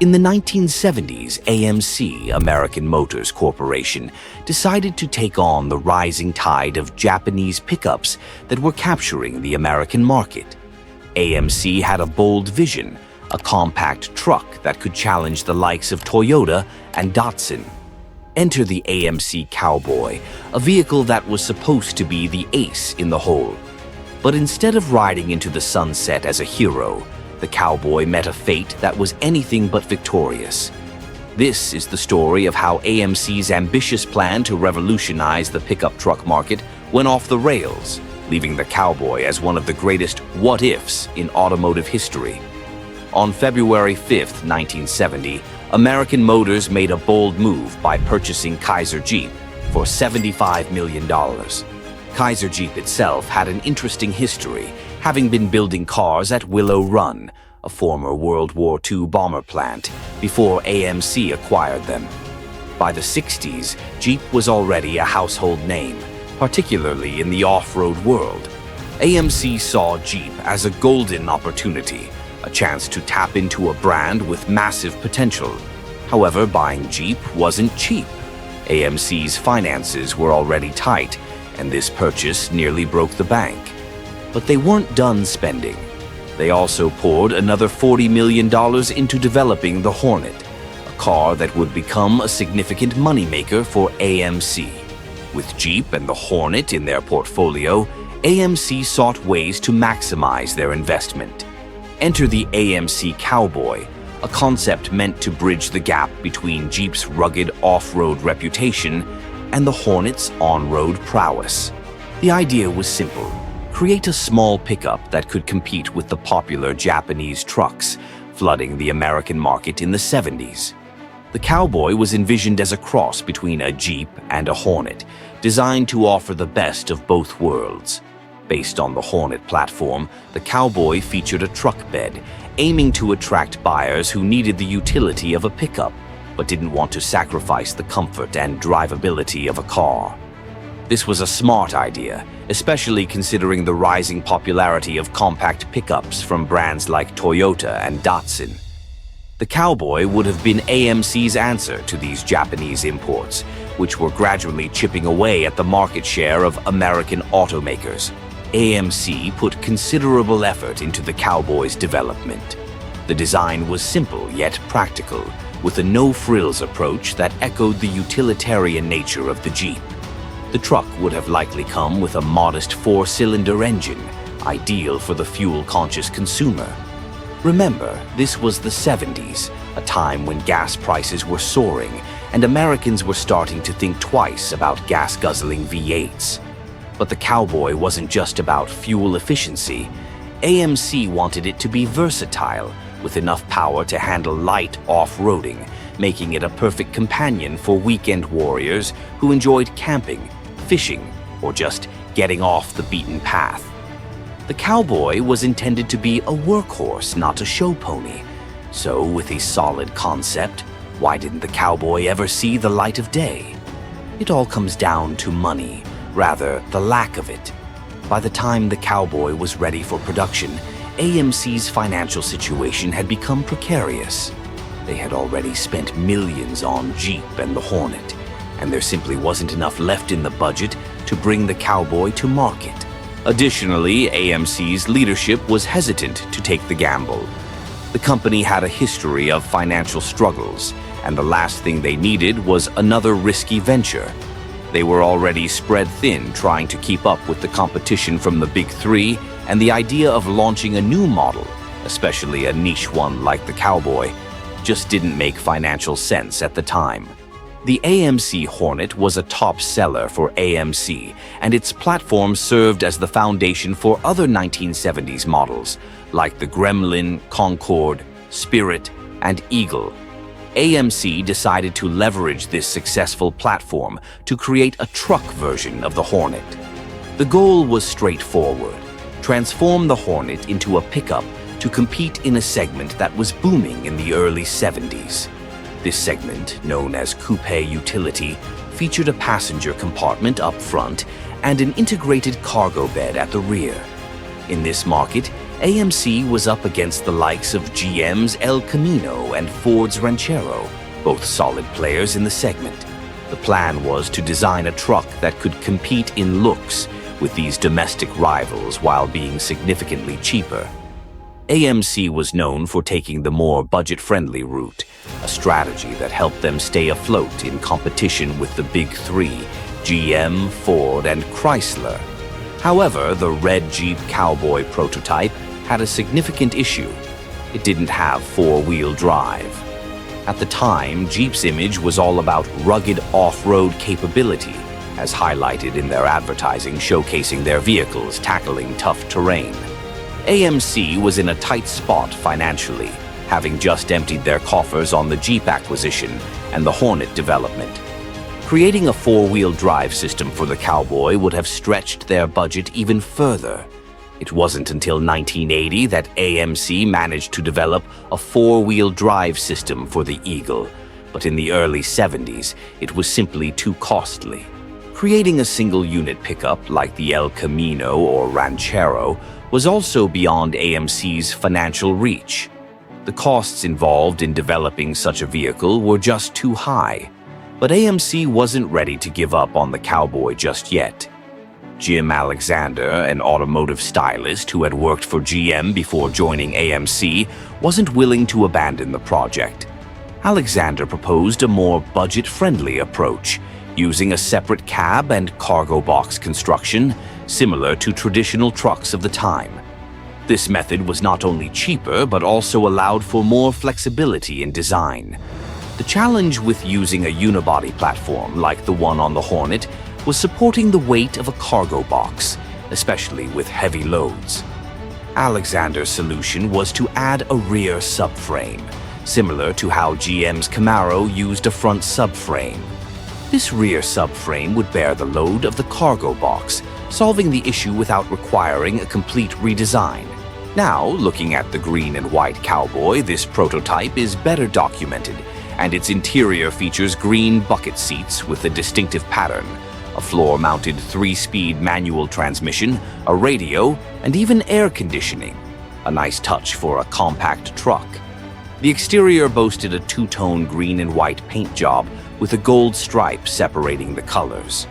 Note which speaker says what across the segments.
Speaker 1: In the 1970s, AMC, American Motors Corporation, decided to take on the rising tide of Japanese pickups that were capturing the American market. AMC had a bold vision, a compact truck that could challenge the likes of Toyota and Datsun. Enter the AMC Cowboy, a vehicle that was supposed to be the ace in the hole. But instead of riding into the sunset as a hero, the Cowboy met a fate that was anything but victorious. This is the story of how AMC's ambitious plan to revolutionize the pickup truck market went off the rails, leaving the Cowboy as one of the greatest what-ifs in automotive history. On February 5, 1970, American Motors made a bold move by purchasing Kaiser Jeep for $75 million. Kaiser Jeep itself had an interesting history, having been building cars at Willow Run, a former World War II bomber plant, before AMC acquired them. By the 60s, Jeep was already a household name, particularly in the off-road world. AMC saw Jeep as a golden opportunity, a chance to tap into a brand with massive potential. However, buying Jeep wasn't cheap. AMC's finances were already tight, and this purchase nearly broke the bank. But they weren't done spending. They also poured another $40 million into developing the Hornet, a car that would become a significant moneymaker for AMC. With Jeep and the Hornet in their portfolio, AMC sought ways to maximize their investment. Enter the AMC Cowboy, a concept meant to bridge the gap between Jeep's rugged off-road reputation and the Hornet's on-road prowess. The idea was simple: create a small pickup that could compete with the popular Japanese trucks, flooding the American market in the 70s. The Cowboy was envisioned as a cross between a Jeep and a Hornet, designed to offer the best of both worlds. Based on the Hornet platform, the Cowboy featured a truck bed, aiming to attract buyers who needed the utility of a pickup, but didn't want to sacrifice the comfort and drivability of a car. This was a smart idea, especially considering the rising popularity of compact pickups from brands like Toyota and Datsun. The Cowboy would have been AMC's answer to these Japanese imports, which were gradually chipping away at the market share of American automakers. AMC put considerable effort into the Cowboy's development. The design was simple yet practical, with a no-frills approach that echoed the utilitarian nature of the Jeep. The truck would have likely come with a modest 4-cylinder engine, ideal for the fuel-conscious consumer. Remember, this was the 70s, a time when gas prices were soaring, and Americans were starting to think twice about gas-guzzling V8s. But the Cowboy wasn't just about fuel efficiency. AMC wanted it to be versatile, with enough power to handle light off-roading, making it a perfect companion for weekend warriors who enjoyed camping, fishing, or just getting off the beaten path. The Cowboy was intended to be a workhorse, not a show pony. So, with a solid concept, why didn't the Cowboy ever see the light of day? It all comes down to money, rather the lack of it. By the time the Cowboy was ready for production, AMC's financial situation had become precarious. They had already spent millions on Jeep and the Hornet, and there simply wasn't enough left in the budget to bring the Cowboy to market. Additionally, AMC's leadership was hesitant to take the gamble. The company had a history of financial struggles, and the last thing they needed was another risky venture. They were already spread thin trying to keep up with the competition from the Big Three, and the idea of launching a new model, especially a niche one like the Cowboy, just didn't make financial sense at the time. The AMC Hornet was a top seller for AMC, and its platform served as the foundation for other 1970s models, like the Gremlin, Concorde, Spirit, and Eagle. AMC decided to leverage this successful platform to create a truck version of the Hornet. The goal was straightforward: transform the Hornet into a pickup to compete in a segment that was booming in the early 70s. This segment, known as coupe utility, featured a passenger compartment up front and an integrated cargo bed at the rear. In this market, AMC was up against the likes of GM's El Camino and Ford's Ranchero, both solid players in the segment. The plan was to design a truck that could compete in looks with these domestic rivals while being significantly cheaper. AMC was known for taking the more budget-friendly route, a strategy that helped them stay afloat in competition with the big three, GM, Ford, and Chrysler. However, the red Jeep Cowboy prototype had a significant issue. It didn't have four-wheel drive. At the time, Jeep's image was all about rugged off-road capability, as highlighted in their advertising showcasing their vehicles tackling tough terrain. AMC was in a tight spot financially, having just emptied their coffers on the Jeep acquisition and the Hornet development. Creating a four-wheel drive system for the Cowboy would have stretched their budget even further. It wasn't until 1980 that AMC managed to develop a four-wheel drive system for the Eagle, but in the early 70s, it was simply too costly. Creating a single-unit pickup like the El Camino or Ranchero was also beyond AMC's financial reach. The costs involved in developing such a vehicle were just too high, but AMC wasn't ready to give up on the Cowboy just yet. Jim Alexander, an automotive stylist who had worked for GM before joining AMC, wasn't willing to abandon the project. Alexander proposed a more budget-friendly approach, using a separate cab and cargo box construction, similar to traditional trucks of the time. This method was not only cheaper, but also allowed for more flexibility in design. The challenge with using a unibody platform like the one on the Hornet was supporting the weight of a cargo box, especially with heavy loads. Alexander's solution was to add a rear subframe, similar to how GM's Camaro used a front subframe. This rear subframe would bear the load of the cargo box, solving the issue without requiring a complete redesign. Now, looking at the green and white Cowboy, this prototype is better documented, and its interior features green bucket seats with a distinctive pattern, a floor-mounted 3-speed manual transmission, a radio, and even air conditioning. A nice touch for a compact truck. The exterior boasted a two-tone green and white paint job with a gold stripe separating the colors.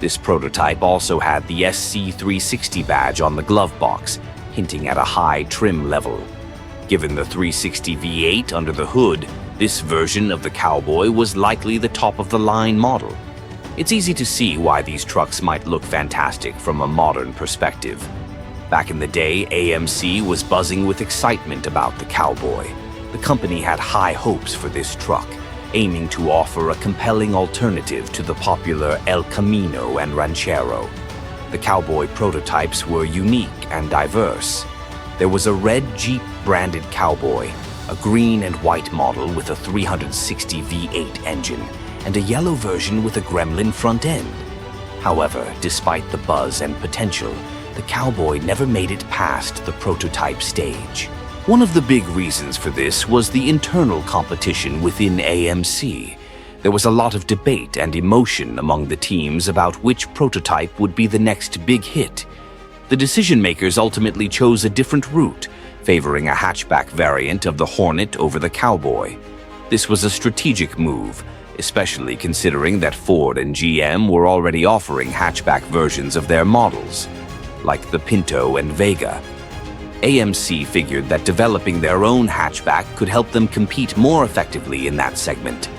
Speaker 1: This prototype also had the SC360 badge on the glove box, hinting at a high trim level. Given the 360 V8 under the hood, this version of the Cowboy was likely the top-of-the-line model. It's easy to see why these trucks might look fantastic from a modern perspective. Back in the day, AMC was buzzing with excitement about the Cowboy. The company had high hopes for this truck, aiming to offer a compelling alternative to the popular El Camino and Ranchero. The Cowboy prototypes were unique and diverse. There was a red Jeep-branded Cowboy, a green and white model with a 360 V8 engine, and a yellow version with a gremlin front end. However, despite the buzz and potential, the Cowboy never made it past the prototype stage. One of the big reasons for this was the internal competition within AMC. There was a lot of debate and emotion among the teams about which prototype would be the next big hit. The decision-makers ultimately chose a different route, favoring a hatchback variant of the Hornet over the Cowboy. This was a strategic move, especially considering that Ford and GM were already offering hatchback versions of their models, like the Pinto and Vega. AMC figured that developing their own hatchback could help them compete more effectively in that segment.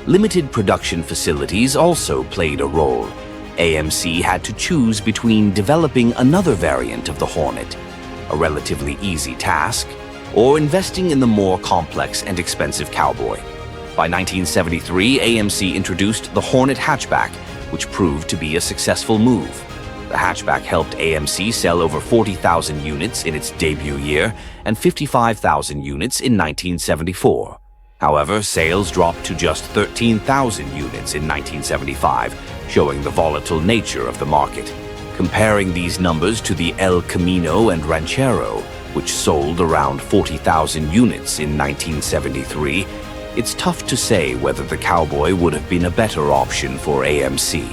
Speaker 1: Limited production facilities also played a role. AMC had to choose between developing another variant of the Hornet, a relatively easy task, or investing in the more complex and expensive Cowboy. By 1973, AMC introduced the Hornet hatchback, which proved to be a successful move. The hatchback helped AMC sell over 40,000 units in its debut year and 55,000 units in 1974. However, sales dropped to just 13,000 units in 1975, showing the volatile nature of the market. Comparing these numbers to the El Camino and Ranchero, which sold around 40,000 units in 1973, it's tough to say whether the Cowboy would have been a better option for AMC.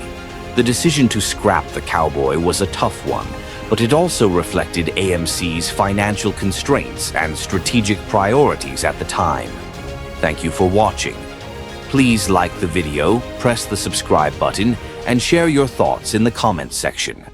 Speaker 1: The decision to scrap the Cowboy was a tough one, but it also reflected AMC's financial constraints and strategic priorities at the time. Thank you for watching. Please like the video, press the subscribe button, and share your thoughts in the comments section.